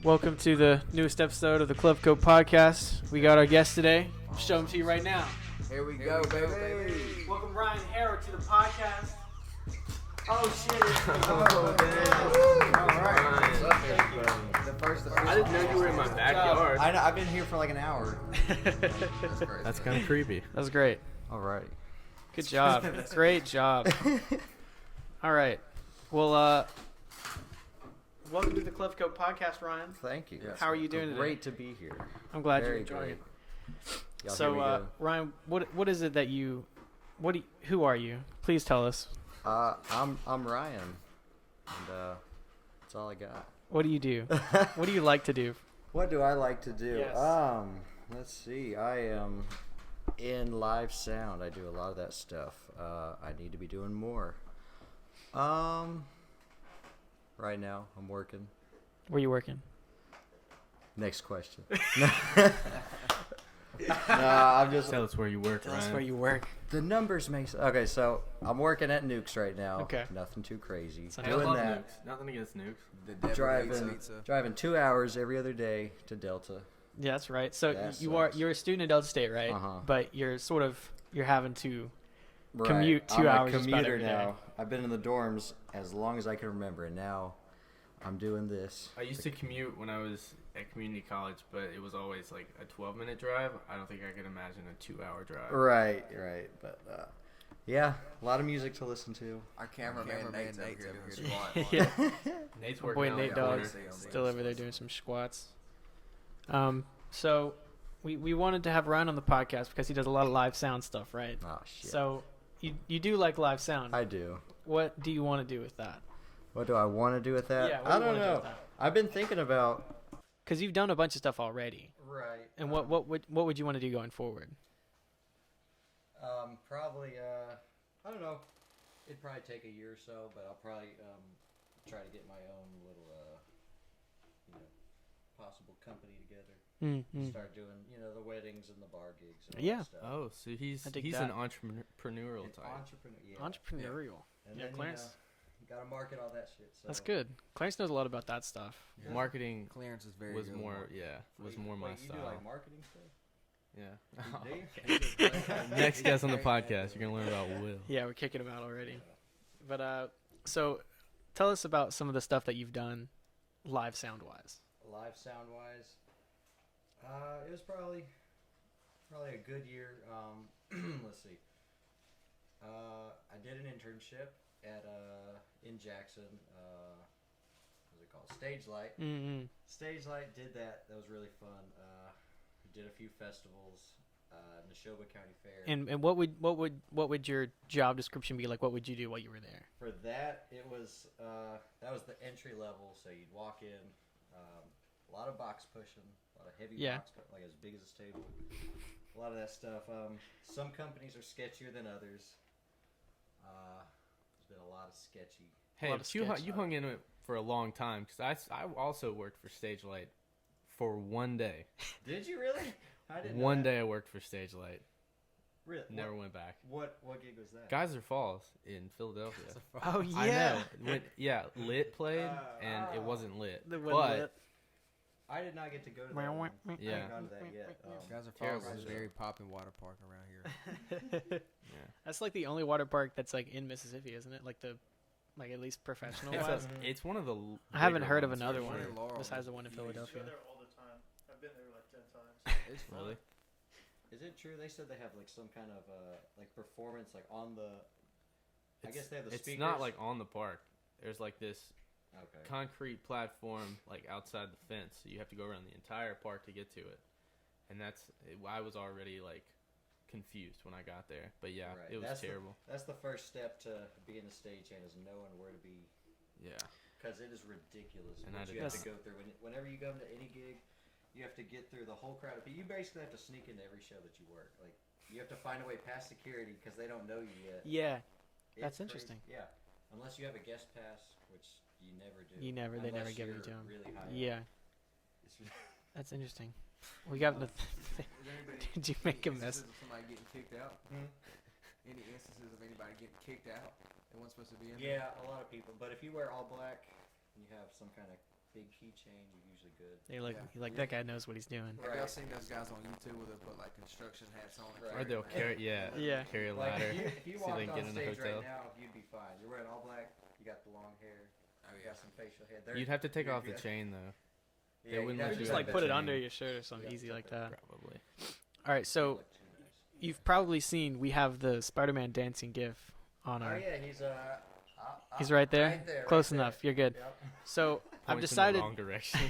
Welcome to the newest episode of the Clevco podcast. We got our guest today. I'll show him to you right now. Here we go, baby. Welcome Ryan Harrod to the podcast. Oh shit! Oh, damn. All right. What's up, everybody? I didn't know you were in my backyard. I know, I've been here for like an hour. That's kind of creepy. That was great. All right. Good job. Great job. All right. Well, welcome to the Clevco podcast, Ryan. Thank you. How are you doing today? Great to be here. I'm glad Very you're enjoying great. it. Y'all, So, here we go. Ryan, what is it that who are you? Please tell us. I'm Ryan, and that's all I got. What do you do? What do you like to do? What do I like to do? Yes. Let's see. I am in live sound. I do a lot of that stuff. I need to be doing more. Right now I'm working. Where are you working? Next question. I'm just. Tell us where you work, Tell us Ryan. where you work. The numbers make sense. Okay, so I'm working at Nukes right now. Okay. Nothing too crazy. So I Doing love that. nukes. Nothing against nukes. Driving 2 hours every other day to Delta. Yeah, that's right. So That you're sucks. a student at Delta State, right? Uh-huh. But you're having to Right. commute 2 I'm hours a just about commuter every day. now. I've been in the dorms as long as I can remember, and now I'm doing this. I used to commute when I was at community college, but it was always like a 12-minute drive. I don't think I could imagine a 2-hour drive. Right. But yeah, a lot of music to listen to. Our cameraman Nate's over here doing squat. Yeah. Nate's My working boy out Nate in the Dogg corner. still over there doing some squats. So we wanted to have Ryan on the podcast because he does a lot of live sound stuff, right? Oh shit. So you do like live sound. I do. What do you want to do with that? What do I want to do with that? Yeah, what I do you don't wanna do know. with that? I've been thinking about. Because you've done a bunch of stuff already. Right. And what would you want to do going forward? Probably, I don't know. It'd probably take a year or so, but I'll probably try to get my own little, possible company together. Mm-hmm. Start doing, the weddings and the bar gigs and all Yeah. that stuff. Oh, so he's I dig an that. entrepreneurial An type. entrepreneur, yeah. Entrepreneurial. And Yeah, then, Clarence. you gotta market all that shit. So. That's good. Clarence knows a lot about that stuff. Yeah. Marketing Clarence is very was good. more, was more my Wait, you style. do like marketing stuff? Yeah. Do you? Next guest on the podcast, you're gonna learn about Will. Yeah, we're kicking him out already. But so tell us about some of the stuff that you've done live sound wise. Live sound wise, it was probably a good year. Let's see. I did an internship at in Jackson. What's it called? Stage Light. Mm-hmm. Stage Light did that. That was really fun. We did a few festivals. Neshoba County Fair. And what would your job description be like? What would you do while you were there? For that, it was that was the entry level. So you'd walk in, a lot of box pushing, a lot of heavy box, like as big as this table. A lot of that stuff. Some companies are sketchier than others. There's been a lot of sketchy. Hey, lot of but you sketch. you hung in it for a long time because I also worked for Stage Light for one day. Did you really? I didn't. One day I worked for Stage Light. Really? Never went back. What gig was that? Geyser Falls in Philadelphia. Oh I know. Lit played and it wasn't lit. But I did not get to go to that. Wah, one. wah, I Yeah. haven't gone to that yet. Geyser Terrible Falls is a show. very poppin' water park around here. That's like the only water park that's like in Mississippi, isn't it? Like at least professional wise. It's one of the. I haven't bigger heard of ones. another It's one really Laurel. besides the one in I Philadelphia. go there all the time. I've been there like 10 times. It's fun. Really? Is it true they said they have like some kind of like performance like on the? I guess they have the It's speakers. not like on the park. There's like this Okay. concrete platform like outside the fence. So you have to go around the entire park to get to it. And I was already like confused when I got there. But yeah, Right. it was That's terrible. That's the first step to being a stagehand is knowing where to be, Yeah. because it is ridiculous And what I you have did to go through. Whenever you go to any gig, you have to get through the whole crowd of people. You basically have to sneak into every show that you work. Like you have to find a way past security because they don't know you yet. Yeah, It's That's crazy. interesting. Yeah, unless you have a guest pass, which you never do. they never Unless give it you're to them. Really high up. Yeah, It's- that's interesting. We got the. Is anybody, Did you make a any mess? instances of somebody getting kicked out? Any instances of anybody getting kicked out? They weren't supposed to be in there? Yeah, a lot of people. But if you wear all black and you have some kind of big keychain, you're usually good. You're like, Yeah. you're like, that guy knows what he's doing. Have y'all seen those guys on YouTube where they'll put like construction hats on? And Right. Or they'll carry, Yeah. carry a Like ladder. if you so walked they can on get in a stage hotel. right now, you'd be fine. You're wearing all black. You got the long hair. Oh You yeah. got some facial hair. You'd have to take you're off the good. chain though. Yeah, They wouldn't you'd let have Or you to just have like the put it chain. under your shirt or something Yeah, easy like that. Probably. All right, so look too nice. you've probably seen we have the Spider-Man dancing GIF on Oh our. yeah, He's right there. Right there, Close right there. enough. You're good. Yep. So I've Points decided. in the wrong direction.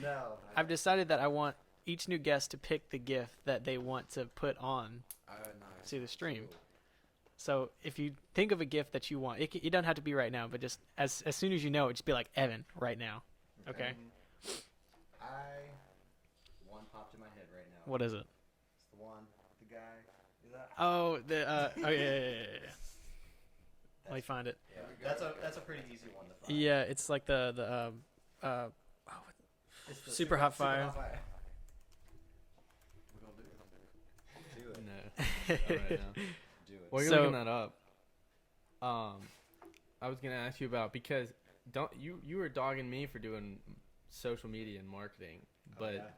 No. I've decided that I want each new guest to pick the GIF that they want to put on Nice. to the stream. So if you think of a GIF that you want, it don't have to be right now, but just as soon as you know it, just be like Evan right now. Okay. One popped in my head right now. What is it? It's the one, the guy. Is that? Oh, oh yeah. Let me find it. Yeah, that's a pretty easy one to find. Yeah, it's like the It's the Super Hot Fire. We're gonna do it. Do it. No. Not right now. Do it. While you're So- looking that up, I was gonna ask you about because you were dogging me for doing social media and marketing, but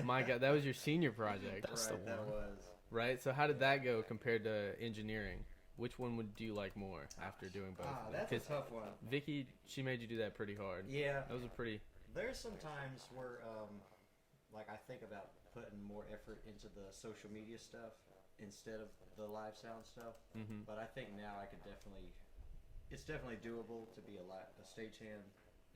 my God, that was your senior project, That's the right, that one. was. right? So how did that go compared to engineering? Which one would you like more after doing both? That's a 'Cause tough one. Vicky, she made you do that pretty hard. Yeah. That was a pretty. There's some times where, like, I think about putting more effort into the social media stuff instead of the live sound stuff. Mm-hmm. But I think now I could definitely, it's definitely doable to be a stagehand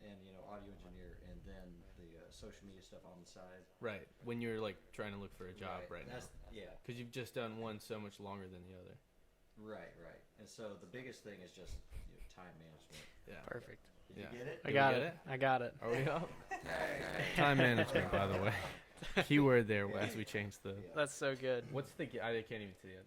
and audio engineer, and then the social media stuff on the side. Right. When you're like trying to look for a job right now, That's, yeah. because you've just done one so much longer than the other. Right. And so the biggest thing is just time management. Yeah. Perfect. Did you get it? I Did we got get it. it? I got it. Are we up? Time management, by the way. Keyword there as we change the. That's so good. What's the? I can't even see it.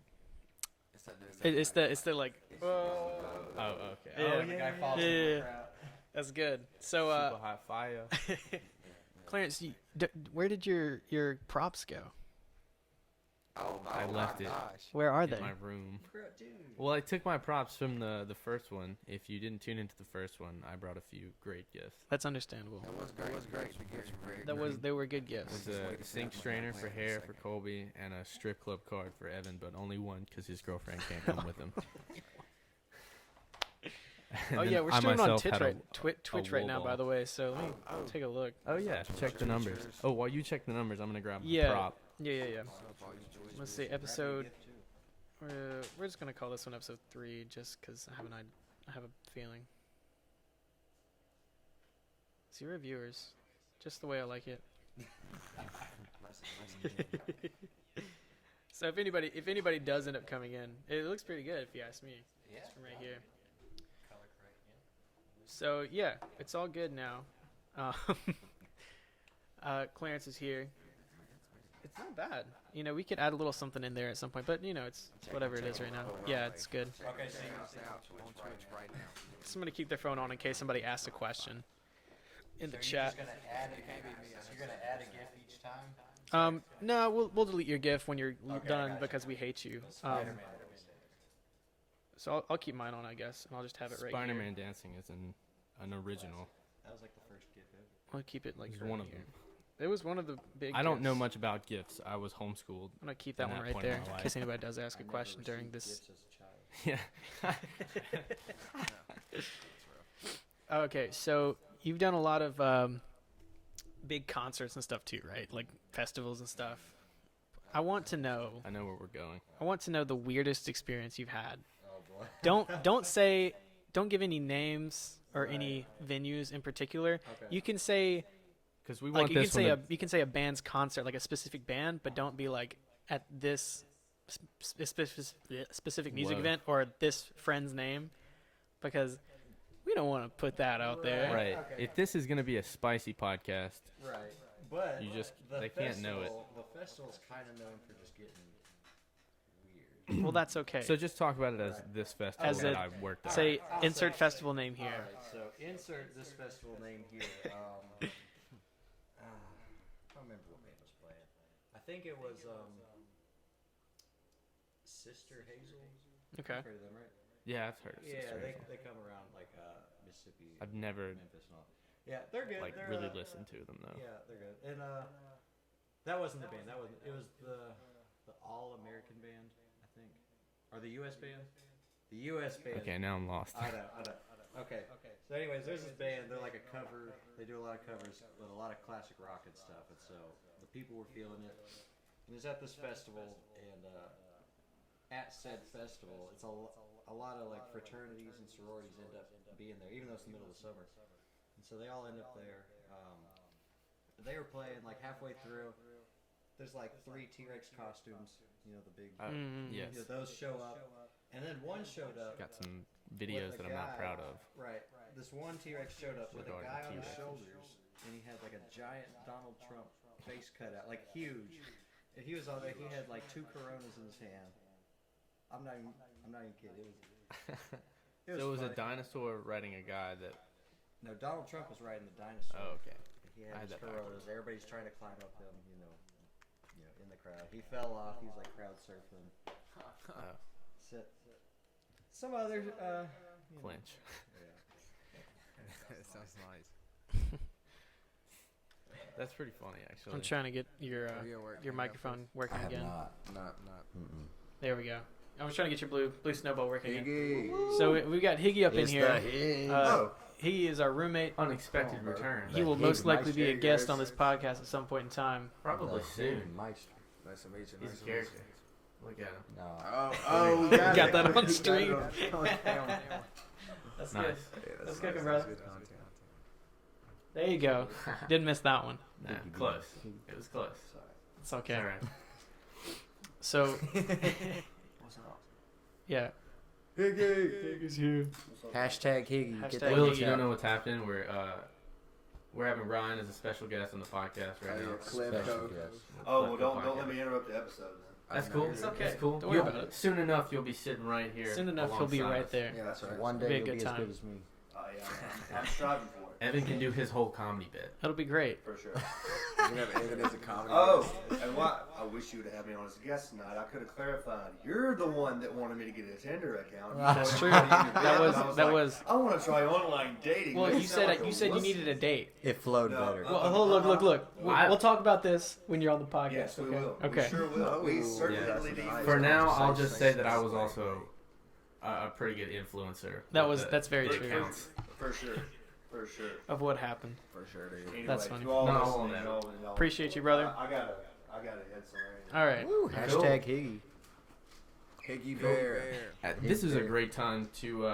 It's the like. Oh, okay. Yeah. Oh, the guy falls Yeah, in yeah, the yeah. crowd. That's good. So, Super hot fire. Clarence, where did your props go? Oh I left it. Where are In they? my room. Dude. Well, I took my props from the first one. If you didn't tune into the first one, I brought a few great gifts. That's understandable. That was great. They were good It gifts. was a sink strainer for hair for Colby and a strip club card for Evan, but only one because his girlfriend can't come with him. And Oh then yeah, we're I streaming on myself Twitch had a- Twitch a right now, wool by ball. the way. So let me take a look. Oh yeah, check the numbers. Oh, while you check the numbers, I'm gonna grab my Yeah. prop. Yeah. Let's see, Grab me a episode. gift, too. We're just gonna call this one episode 3, just because I have a feeling. 0 viewers, just the way I like it. So if anybody does end up coming in, it looks pretty good if you ask me. Yeah. It's from right here. Color correct, So yeah, it's all good now. Clarence is here. It's not bad. We could add a little something in there at some point, but it's whatever it is right now. Yeah, it's good. Okay, so on Twitch right now. Somebody keep their phone on in case somebody asks a question in the chat. You're gonna add a GIF each time. No, we'll delete your GIF when you're Okay, done gotcha. because we hate you. Spider-Man. So I'll keep mine on, I guess, and I'll just have it right here. Spider-Man dancing is an original. That was like the first GIF ever. I'll keep it like It's right one of here. them. It was one of the big. I don't know gifts. much about gifts. I was homeschooled. I'm gonna keep that in one that right point in there my in life. case anybody does ask I a never question during received this. gifts as a child. Yeah. Okay, so you've done a lot of big concerts and stuff too, right? Like festivals and stuff. I want to know. I know where we're going. I want to know the weirdest experience you've had. Oh boy. Don't give any names or any venues in particular. Okay. You can say Because we like want you can this say one. you can say a band's concert, like a specific band, but don't be like at this specific music Whoa. event or this friend's name, because we don't want to put that out there. Right. Okay. If this is going to be a spicy podcast, Right. But You just- the they can't know it. The festival's kind of known for just getting weird. Well, that's okay. so just talk about it as this festival As that a- I worked at. Say I'll insert say- festival name here. All right, so insert this festival name here. I don't remember what band was playing. I think it was Sister Hazel. Okay. You've heard of them, right? Yeah, I've heard of Yeah, Sister they Hazel. come around like Mississippi, I've never. Memphis, and all. Yeah, they're good. Like they're, really listen to them though. Yeah, they're good. And that wasn't the band. That wasn't. It was the All American band, I think, or the U.S. band. The U.S. band. Okay, now I'm lost. I know. Okay. So, anyways, there's this band. They're like a cover. They do a lot of covers, but a lot of classic rock and stuff. And so the people were feeling it. And it's at this festival, and at said festival, it's a lot of like fraternities and sororities end up being there, even though it's the middle of the summer. And so they all end up there. They were playing like halfway through. There's like 3 T-Rex costumes. You know, the big. Yes. You know, those show up, and then one showed up. Got some videos that I'm not proud of. Right. This one T-Rex showed up with a Regarding guy on his T-Rexes. shoulders, and he had like a giant Donald Trump face cut out, like huge. And he was on there. He had like 2 Coronas in his hand. I'm not even kidding. It was So it was a funny. dinosaur riding a guy that. No, Donald Trump was riding the dinosaur. Oh, okay. He I had had his that Coronas. backwards. Everybody's trying to climb up him, in the crowd. He fell off. He was like crowd surfing. Oh, Some other flinch. Yeah. It sounds nice. That's pretty funny, actually. I'm trying to get your Work. your microphone working again. Not. There we go. I was trying to get your blue snowball working again. Higgy. So we got Higgy up in It's here. the Higgy. He is our roommate. Unexpected return. He will Higgy most likely be a Meister, guest guys. on this podcast at some point in time. Probably soon. Nice to meet you. He's Nice a to meet character. you. Look at him. Oh, Got that on stream. That's Nice. good. Yeah, That's nice. cooking, brother. Good content. There you go. Didn't miss that one. Nah, close. It was close. It's okay. All right. So What's up? yeah. Higgy. here. Hashtag Higgy. Get Hashtag that Will, Higgy. if you don't know what's happening, we're having Ryan as a special guest on the podcast right now. Clevco. Oh, well, don't let me interrupt the episode. That's cool. It's okay. That's cool. Don't worry about it. Soon enough, you'll be sitting right here. Soon enough, he'll be alongside right us. there. Yeah, that's right. One Be a day you'll good be as time. good as me. Yeah, I'm striving for it. Evan can do his whole comedy bit. That'll be great. For sure. You have Evan as a comedy. Oh, and what? I wish you would have had me on as a guest tonight. I could have clarified. You're the one that wanted me to get a Tinder account. That's true. That was. I want to try online dating. Well, Make you it sound said like you a said you wussy. needed a date. It flowed No. better. Well, look. We'll talk about this when you're on the podcast. Yes, we okay? will. Okay. We sure will. We Oh, certainly yeah. need Nice. For now, I'll conversation. just say that I was also a pretty good influencer. That's very It true. counts. For sure. For sure. Of what happened. For sure, dude. Anyway, That's funny. to all No, I listening, won't have it. y'all- Appreciate you, brother. I gotta head somewhere. All right. Woo, hashtag Higgy. Higgy Bear. This is a great time to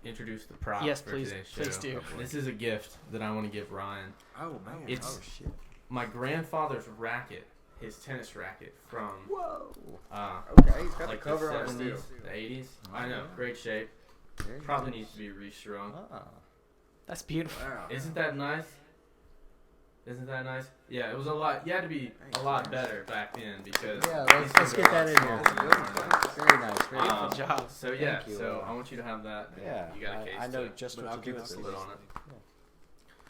introduce the prop Yes, for please. today's show. Please do. This is a gift that I want to give Ryan. Oh, man. It's- Oh shit. My grandfather's racket, his tennis racket from Whoa. Okay, he's got like the cover the on it 70s, too. the 80s. I know, great shape. Very Probably nice. needs to be restrung. Ah. That's beautiful. Wow. Isn't that nice? Isn't that nice? Yeah, it was a lot. You had to be a lot better back then because. Yeah, these let's things get are that in a here. lot smaller. Very nice. Very Um, Good job. So yeah, Thank you. so I want you to have that. Yeah, You got a case. I know to just But what I'll to do keep with it this. put on it.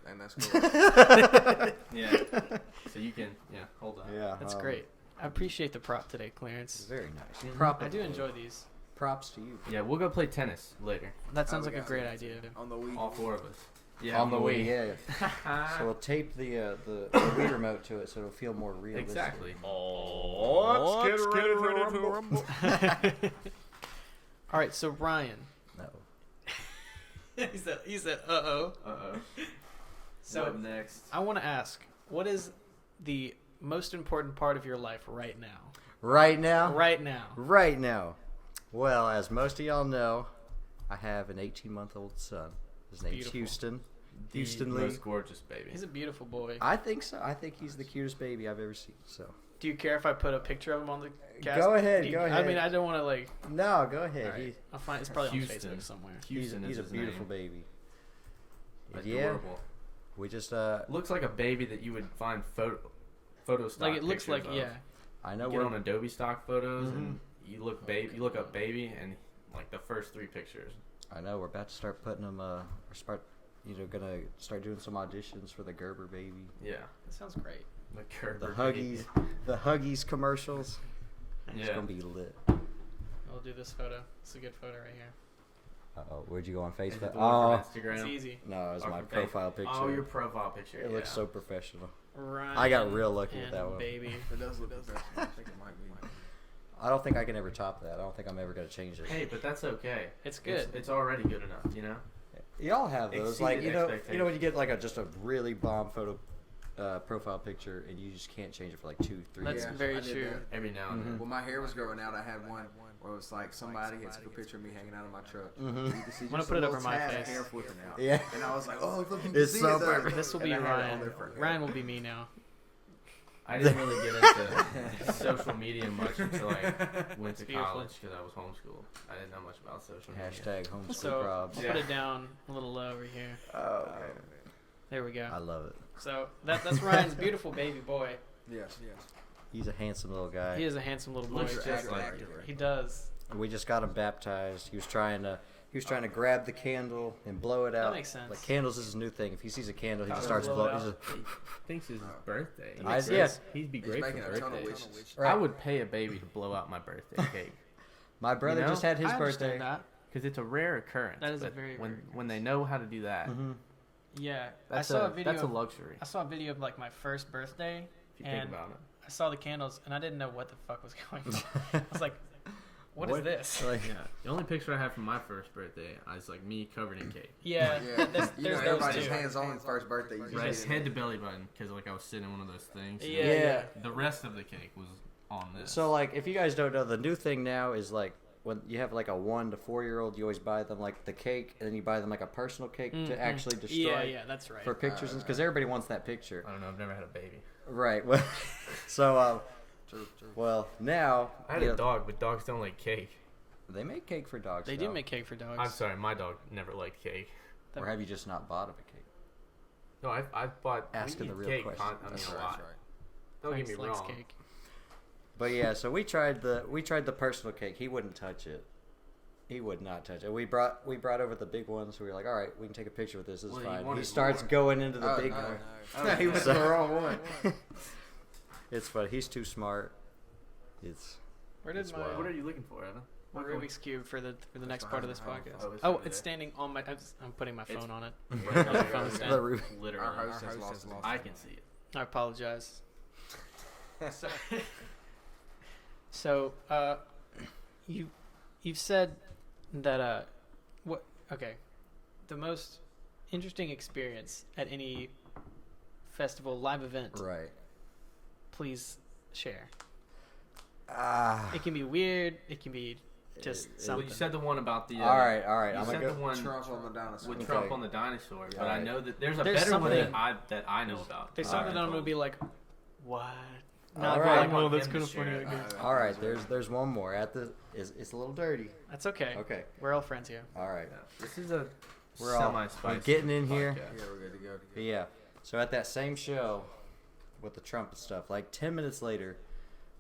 And that's cool. Yeah. So you can hold that. Yeah, That's great. I appreciate the prop today, Clarence. Very nice. Mhm. Prop I of do the day. enjoy these. Props to you. Yeah, we'll go play tennis later. That sounds we like a got great some. idea. On the Wii. All 4 of us. Yeah, on the Wii, yeah. yeah. So we'll tape the Wii remote to it, so it'll feel more realistic. Exactly. Let's get ready to rumble. All right, so Ryan. No. he said, uh-oh. Uh-oh. So what next? I want to ask, what is the most important part of your life right now? Right now. Right now. Right now. Well, as most of y'all know, I have an 18-month-old son. His name's beautiful. Houston. The Houston Lee. most gorgeous baby. He's a beautiful boy. I think so. I think he's the cutest baby I've ever seen. So. Do you care if I put a picture of him on the cast? Go ahead, Do you- go I ahead. mean, I don't want to like. No, go ahead. All right, I'll find. It's probably Houston. on Facebook somewhere. Houston he's is a his beautiful name. baby. Adorable. We just Looks like a baby that you would find photo stock Like it looks like pictures of. I know Get we're on Adobe stock photos and Mhm. you look up baby and like the first 3 pictures. we're about to start putting them gonna start doing some auditions for the Gerber baby. Yeah. That sounds great. The The Gerber Huggies, the Huggies commercials. baby. It's Yeah. gonna be lit. I'll do this photo. It's a good photo right here. Where'd you go on Is it Facebook? the one Oh, from Instagram? It's easy. no, it was Or my from profile Facebook? picture. Oh, your profile picture. It looks yeah. so professional. Ryan I got real lucky with and that one. Baby. It does look professional. I think it might be. I don't think I can ever top that. I don't think I'm ever gonna change it. Hey, but that's okay. It's good. It's already good enough, you know. Y'all have those, like Exceeded you know when you get like just a really bomb photo profile picture and you just can't change it for like 2-3 That's years. very I did true. that. Every now and then. When my hair was growing out, I had one where it was like somebody had took a picture of me hanging out of my truck. Mhm. You can see I'm gonna just put a it over little my tad of face. hair flipping out. Yeah. And I was like, oh, look, you can It's see so it there. perfect. This will And be I had it on Ryan. there forever. Ryan will be me now. I didn't really get into social media much until I went to Beautiful. college because I was homeschooled. I didn't know much about social media. Hashtag homeschool So I'll probs. put it down a little low over here. Oh, okay. There we go. I love it. So that's Ryan's beautiful baby boy. Yes. He's a handsome little guy. He is a handsome little boy. Looks You're just acting like accurate. He does. We just got him baptized. He was trying to grab the candle and blow it out. makes sense. Like candles is his new thing. If he sees a candle, he just Oh, starts blow it blowing. out. He thinks it's his birthday. I- yeah. He'd be He's great making for a ton of birthday. wishes. Right. I would pay a baby to blow out my birthday cake My brother You know? just had his I birthday. understand that. because it's a rare occurrence. That is a but very when rare when they know how to do that. Mm-hmm. Yeah, That's I saw a a video. that's a of- luxury I saw a video of like my first birthday. if you think and about it. I saw the candles and I didn't know what the fuck was going on. I was like, what is this? Like, Yeah, the only picture I have from my first birthday is like me covered in cake. Yeah, Yeah. there's You know, those everybody's two. hands-on first birthday. You just Right, get it. head to belly button because like I was sitting in one of those things. and Yeah. The rest of the cake was on this. so like, if you guys don't know, the new thing now is like when you have like a 1 to 4 year old, you always buy them like the cake, and then you buy them like a personal cake Mhm. to actually destroy Yeah, that's right. for pictures, because everybody wants that picture. I don't know. I've never had a baby. Right. Well, so True. well now I had you a know, dog, but dogs don't like cake. they make cake for dogs. They do though. make cake for dogs. I'm sorry, my dog never liked cake. Or have you just not bought him a cake? No, I bought. Asking we the eat real cake question. I mean, That's a right. lot. That's right. Don't Thanks, get me likes wrong. cake. But yeah, so we tried the personal cake. He wouldn't touch it. He would not touch it. We brought over the big ones. So we were like, all right, we can take a picture with this. This is Well, he fine. He wanted starts more. going into the Oh, big no, one. no. He went to the wrong one. It's funny. He's too smart. It's Where did It's my wild. What are you looking for, Evan? my Rubik's cube for the next part of this behind the podcast? house. Oh, it's Oh, over it's there. standing on my. I'm putting my phone It's- on it. Right On the there. phone stand. the roof. Literally. Our host has lost. I can see it. I apologize. So, you've said that what? Okay, the most interesting experience at any festival live event. Right. Please share. Ah. It can be weird. It can be just It- Well, something. you said the one about the. all right. You I'm said gonna the go. one Trump on the dinosaur. with Okay. Trump on the dinosaur, but I Alright. know that there's a There's better one something- that I know about. There's All something right. that I'm gonna be like, what? All Not right. like, oh, that's Him kind to of funny. share I it. guess. All right. There's one more at the. It's a little dirty. That's okay. Okay. We're all friends here. All right. Yeah. This is a We're all semi-spicy. we're getting in here. podcast. Yeah, we're good to go. But yeah. So at that same show with the trumpet stuff, like 10 minutes later,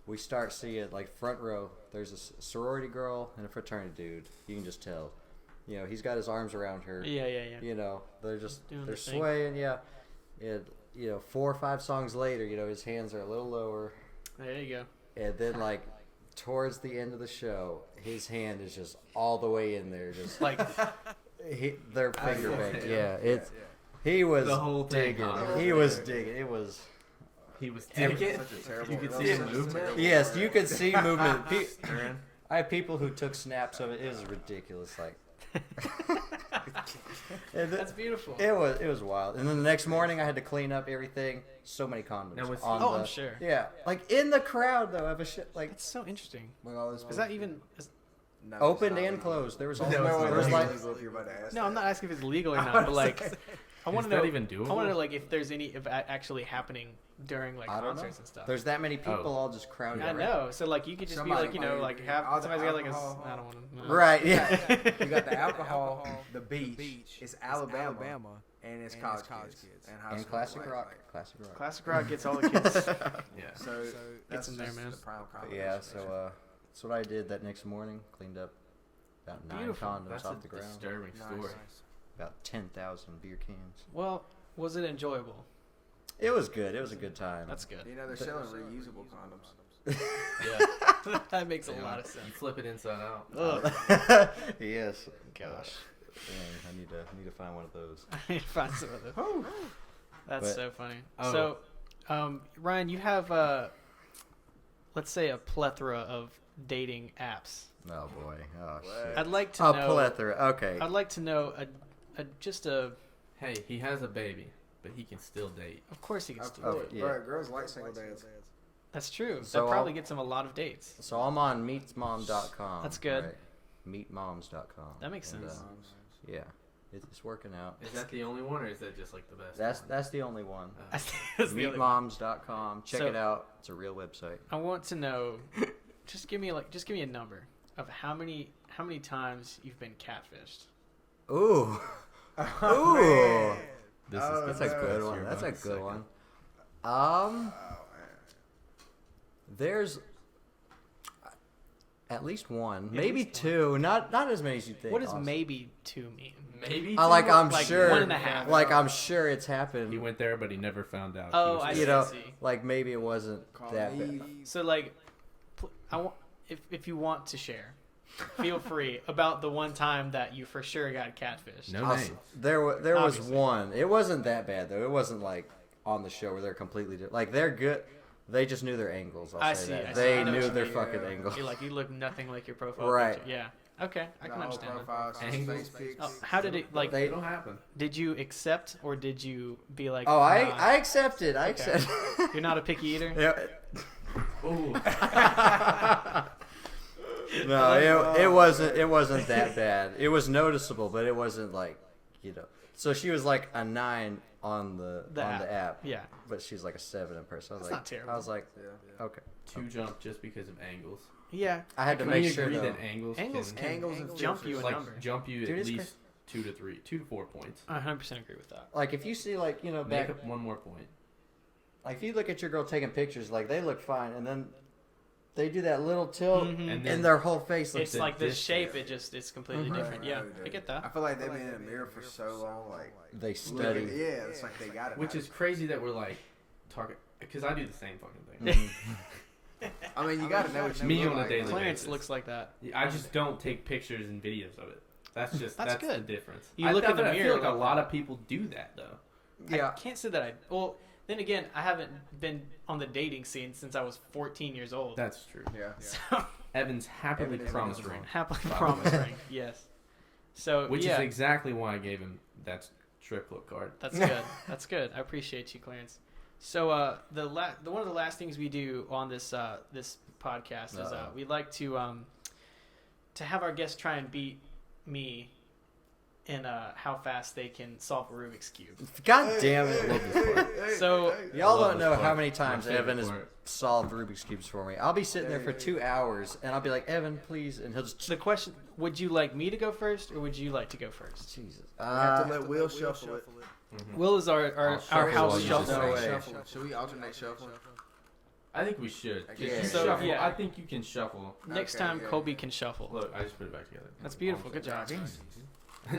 we start seeing like front row. There's a sorority girl and a fraternity dude. You can just tell. You know, he's got his arms around her. Yeah. You know, they're just Doing they're their thing. swaying. Yeah. And you know, 4 or 5 songs later, you know, his hands are a little lower, There you go. and then like towards the end of the show, his hand is just all the way in there, just Like, their finger saw bang. it. Yeah, it's. He was The whole thing, digging. huh? He was digging. It was. He was Every- digging. Such a terrible. You could that see was it such a movement. terrible Yes, word. you could see movement. Aaron. I had people who took snaps of it. It was ridiculous. Like, and that's beautiful. it was wild. And then the next morning, I had to clean up everything. So many condoms. Now, was he- on Oh, the, I'm sure. Yeah, like in the crowd though, of a shit like It's so interesting. With all this Is that even? No, opened it's not and legal. closed. There was No, all it's not there was like Legal if you're about to ask No, that. I'm not asking if it's legal or not, but like, I want Is to know. that even doable? I want to know like if there's any if actually happening during like I don't know. concerts and stuff. There's that many people Oh. all just crowded. I around. know. So like you could just Somebody be like, you know, might like have all the somebody's got like a. alcohol. I don't want to. Right. Yeah. You got the alcohol, the beach. It's Alabama, and it's college kids and high And school. classic like- rock. like- Classic rock. Classic rock gets all the kids. Yeah. So that's in there, just man. the prime But combination. yeah. So that's what I did that next morning. Cleaned up about 9 Beautiful. condoms That's off a the ground. disturbing story. About 10,000 beer cans. Well, was it enjoyable? It was good. It was a good time. That's good. You know they're selling reusable condoms. Yeah. That makes a lot of sense. You flip it inside out. Ugh. Yes. Gosh. Dang, I need to find one of those. I need to find some of those. That's But- so funny. Oh. So, Ryan, you have, let's say, a plethora of dating apps. Oh boy. Oh shit. I'd like to A know. plethora. Okay. I'd like to know just a. Hey, he has a baby, but he can still date. Of course, he can still. Oh, do it. yeah. Bro, girls like single dads. That's true. So that probably I'll- gets him a lot of dates. So I'm on meetsmom.com. That's good. Right? Meetmoms.com. That makes And, sense. yeah, it's working out. Is that the only one, or is that just like the best? That's the only one. That's the other one. Meetmoms.com. Check So- it out. It's a real website. I want to know. Just give me a number of how many times you've been catfished. Ooh. Oh, Ooh. man. This Oh, That's gonna a be good best one. here That's by a the good second. one. Oh, man. There's at least one, At maybe least two. Not as many as you think. What does honestly. maybe two mean? Maybe. I like. two? I'm Like sure. 1.5. Like I'm sure it's happened. He went there, but he never found out. Oh, He was I just- you know, see. like maybe it wasn't Call that me. bad. So like, I want if you want to share, feel free about the one time that you for sure got catfished. No I'll names. There was Obviously. one. It wasn't that bad though. It wasn't like on the show where they're completely different. Like they're good. They just knew their angles. I'll I say see, that. I see. They I know knew what you their mean. fucking Yeah. angles. You're like you look nothing like your profile Right. picture. Yeah. Okay, I can understand that. Profile, some Angles. face pics. Oh, how did it like? They- It'll happen. Did you accept or did you be like? Oh, nah, I accepted. I Okay. accepted. You're not a picky eater. Yeah. Ooh. No, it wasn't that bad. It was noticeable, but it wasn't like, you know. So she was like a 9 on the app, Yeah. but she's like a 7 in person. I was That's like, not terrible. I was like, Yeah. okay. Two jump just because of angles. Yeah. I had to Can make we sure agree though. that angles Can Angles and jump you a like number. jump you Dude, at it's least 2 to 4 points. I 100% agree with that. Like if you see like Make back, up one more point. like if you look at your girl taking pictures, like they look fine, and then they do that little tilt, Mhm. And then and their whole face looks. It's the like the distance. shape. It's completely Mhm. different. Yeah, Right, I dude. get I that. feel like they've been in the mirror for so long. Like they look study. at- Yeah, it's like they got it. Which now. is crazy that we're like talking because I do the same fucking thing. Mhm. I mean, you got to know what you Me look on a like. daily Clarence basis. looks like that. I just don't take pictures and videos of it. That's just That's that's good. the difference. You look in the I mirror feel like a like lot that. of people do that though. Yeah. I can't say that I. Well, then again, I haven't been on the dating scene since I was 14 years old. That's true. Yeah. So Evan's happily Evan is promise wrong. ring, happily By the promise way. ring. Yes. So which yeah, is exactly why I gave him that triplet card. that's good. That's good. I appreciate you, Clarence. So the one of the last things we do on this this podcast is Uh-oh. we like to have our guests try and beat me in how fast they can solve a Rubik's cube. God damn I it! love this part. So Y'all Love don't this know part. how many My times favorite Evan has part. solved Rubik's cubes for me. I'll be sitting there for 2 hours, and I'll be like, Evan, please, and he'll just the question: would you like me to go first, or would you like to go first? Jesus. We have to let Will shuffle it. Mhm. Will is our I'll our shuffle house while you shuffler. No just- way. Should we alternate shuffle? I think we should. Just Yeah. shuffle. So, yeah. I think you can shuffle. Next Okay, time, yeah. Kobe can shuffle. Look, I just put it back together. That's beautiful. Good job.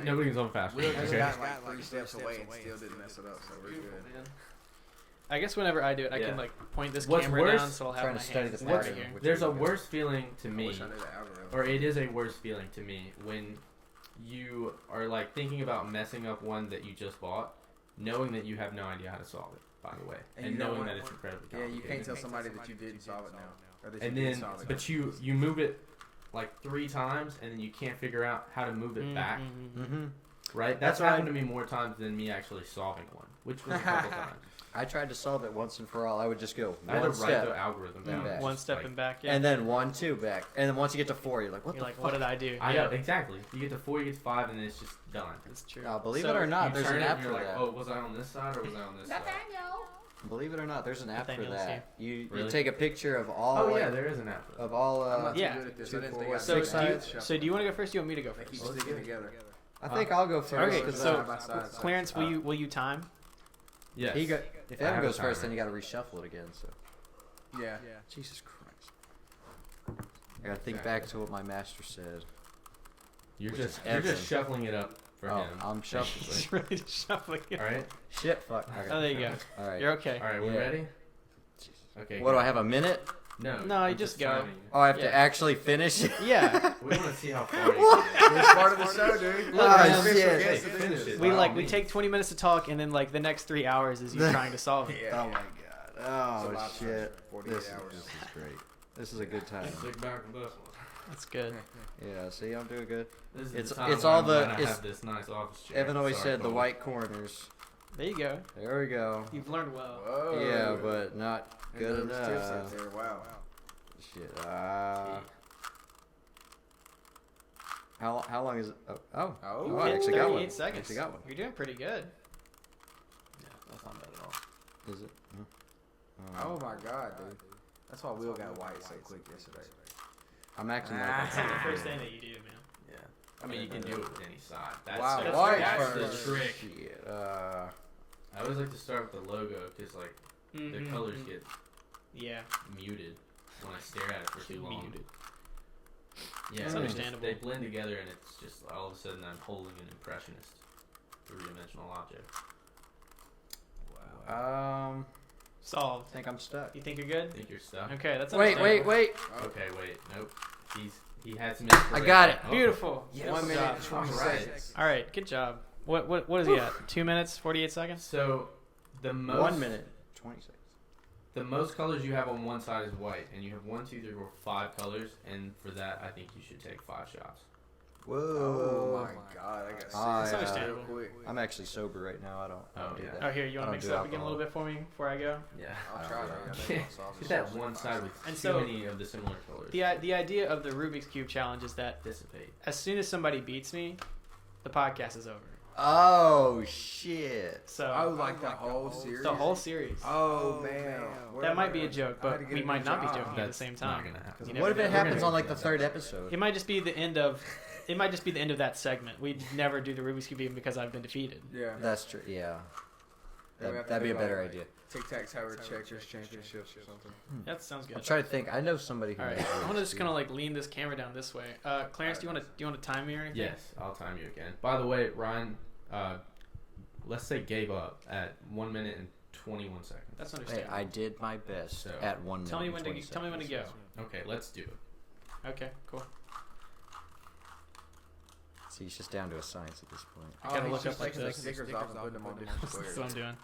Nobody can solve fast. Will just Okay. got like 3 steps away and still didn't mess it up, so we're good. I guess whenever I do it, I Yeah. can like point this What's camera worse- down, so I'll have Trying my to study hands the right pattern. here. Which There's would a be good. worse feeling to I me, wish I knew the algorithm. or it is a worse feeling to me when you are like thinking about messing up one that you just bought, knowing that you have no idea how to solve it. By the way, And and you know knowing what? that it's incredibly Yeah, complicated. you can't tell somebody that you didn't solve it now. Or that And you did then, solve it. but you move it like 3 times, and then you can't figure out how to move it back. Mhm. Mm-hmm. Right? That's That's right. happened to me more times than me actually solving one, which was a couple times. I tried to solve it once and for all. I would just go I had to one write step, the algorithm then down. back. One step Like, and back. Yeah. and then 1, 2 back, and then once you get to 4, you're like, what You're the like, fuck? what did I do? I yeah, know exactly. You get to 4, you get to 5, and then it's just done. it's true. Believe So, it or You not, there's turn an it app and for you're like, that. oh, was I on this side or was I on this side? Believe it or not, there's an app for Nathaniel's that. You Really? take a picture of all Oh like, yeah, there is an app for that. of all. I'm not too Yeah. good at this. I 2, didn't 4, think I So, six do you, sides. so do you want to go first? Or do you want me to go They keep first? sticking together. I think I'll go first. Okay, 'cause so side by side, so- Clarence, will you time? Yes. he got, if I have Evan a goes first, then timer. you got to reshuffle it again. So Yeah. Jesus Christ, I got to think back to what my master said. You're Which just is you're just Evan. shuffling it up for Oh, him. I'm shuffling. Just really just shuffling it. All right. Shit, fuck. Oh, Okay. there you go. All right. You're okay. All right. We Yeah. ready? Okay. What do go. I have? A minute? No, I'm you just go. timing you. Oh, I have Yeah. to actually finish it? Yeah. We want to see how far you can get. It's part of the show, dude. Look, Oh, man. shit. Hey, finish it. We by all we means. take 20 minutes to talk, and then like the next 3 hours is you trying to solve it. Oh, my God. It's a Oh, lot of shit. pressure. 48 This hours. is great. This is a good time. Stick back with this one. That's good. Yeah, see, I'm doing good. This is It's- the time it's when all I'm the- glad I it's- have this nice office chair. Evan always Sorry, said the Cole. white corners. There you go. There we go. You've learned well. Whoa. Yeah, but not good Those tips enough. out there. Wow. Shit. How long is it? Oh, You I hit actually got one. 38 seconds. Actually got one. You're doing pretty good. Yeah, that's not bad at all. Is it? Oh my God, dude. That's why Will got white so quick yesterday. I'm acting That's like not the first thing that you do, man. Yeah. I mean, you can do it with any side. That's, Wow, that's, white that's first. the trick. Shit. I always like to start with the logo because, like, the colors get Yeah. muted when I stare at it for too long. Muted. Yeah, It's they understandable. They blend together, and it's just all of a sudden I'm holding an impressionist three-dimensional object. I Solved. think I'm stuck. You think you're good? Think you're stuck? Okay, that's Wait. understandable. Okay, wait, nope. He had some I inspiration. got it. Oh. Beautiful. Yeah, Good 1 minute job. and 20 Alright. seconds. All right, good job. What is he at? 2 minutes, 48 seconds? So, the most 1 minute, 20 seconds. The most colors you have on one side is white, and you have 1, 2, 3, 4, 5 colors, and for that, I think you should take 5 shots. Whoa. Oh my God, I got That's sick understandable. real quick. I'm actually sober right now. I don't do yeah. that. Oh, here, you I want to don't mix do it up again a alcohol. little bit for me before I go? Yeah. I'll try that. Get that one side with And too so- many of the similar colors. The idea of the Rubik's Cube challenge is that Dissipate. as soon as somebody beats me, the podcast is over. Oh, shit. So Oh, like the whole series? the whole series. Oh, man. That might be a joke, I had but to get we a might good not be job. joking at the That's same not time. gonna happen. You never What if know. it happens gonna on like do the that. third episode? It might just be the end of. It might just be the end of that segment. We'd never do the Rubik's Cube even because I've been defeated. Yeah. That's true. Yeah. Yeah, we have to That'd be a do, better like, idea. Tic-tac-toe or checkers championships or something. That sounds good. I'm trying to think. I know somebody who. All right, knows I want to Rubik's just Cube. kind of like lean this camera down this way. Clarence, do you want to time me or anything? Yes, I'll time you again. By the way, Ryan, let's say gave up at 1 minute and 21 seconds. That's Hey, understandable. I did my best So, at 1 minute. Tell me and when to 20 tell me when to go. seconds. Okay, let's do it. Okay, cool. See, it's just down to a science at this point. I gotta he's look just up like taking the this. stickers off and putting them on different That's squares. what I'm doing.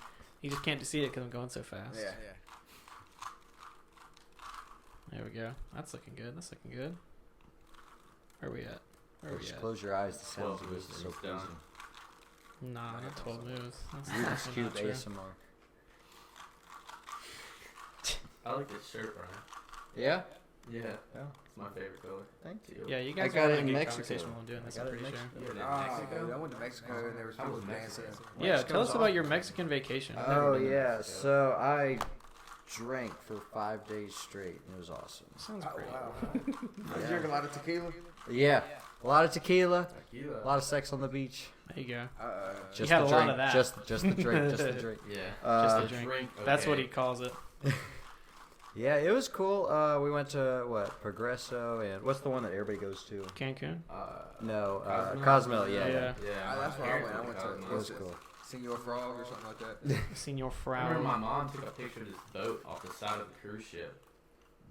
You just can't see it because I'm going so fast. Yeah. There we go. That's looking good. That's looking good. Where are we at? Where are we Just at? close your eyes. The sounds 12 of this is so moves down. pleasing. Nah, not 12 moves. That's Rubik's definitely Cube not true. ASMR. I like this shirt, Ryan. Yeah? Yeah, Yeah. it's my favorite color. Thank you. Yeah, you guys got are it having in a good Mexico. conversation while I'm doing this, I I'm got it in pretty sure. You were in Ah, Mexico? dude, I went to Mexico and there was How people was dancing. Mexico? Yeah, Mexico's tell us about your awesome. Mexican vacation. never Oh been to yeah, Mexico. so I drank for 5 days straight. And it was awesome. Sounds Oh, great. wow. You drink a lot of tequila? Yeah, a lot of tequila, Tequila. a lot of sex on the beach. There you go. Just had the a lot drink, of that. Just the drink, just the drink. Yeah. Just Uh, a drink. Drink, That's what okay. he calls it. yeah, it was cool. We went to Progresso, and what's the one that everybody goes to? Cancun? No, Cozumel? Cosmo. Yeah, Yeah. Yeah. That's where I went. I went to it was cool. Senor Frog or something like that. Senor I remember my Frau. mom took a picture of this boat off the side of the cruise ship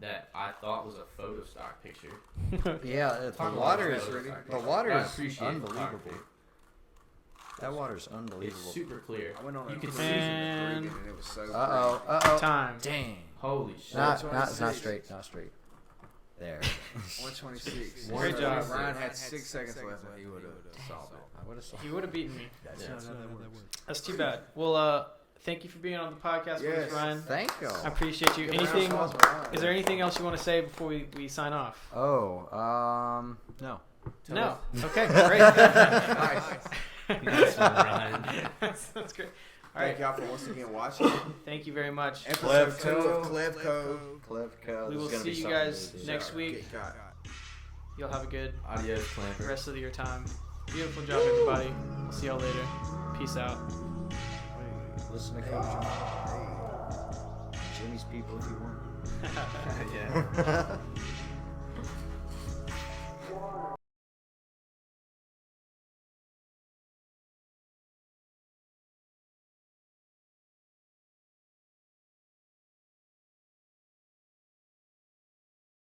that I thought was a photo stock picture. Yeah, the Talk about water is photo stock the picture. water I is appreciate unbelievable. photography. That water's It's unbelievable. super clear. I went on You a can cruise see. in the And- Caribbean and it was so Uh oh. Time. Dang. Holy shit. Not 126. straight. Not straight. There. 126. Great job. Ryan had 6 seconds left and he would have solved it. I would have saw. He would have beaten me. Yeah. That's too bad. Well, thank you for being on the podcast with Yes. us, Ryan. Thank you. I appreciate you. Give a round of Anything? applause for Ryan. Is there anything else you want to say before we sign off? Oh, no. No. Okay, great. Nice. Nice one, Ryan. That's great. All Thank right. y'all for once again watching. Thank you very much. Episode 2 of Clevco. Clevco. We This will is gonna see be you something guys to do. next week. Get got. You'll have a good Adios, Clamper. rest of your time. Beautiful job, everybody. We'll see y'all later. Peace out. Listen to Coach. Jimmy's people if you want. Yeah.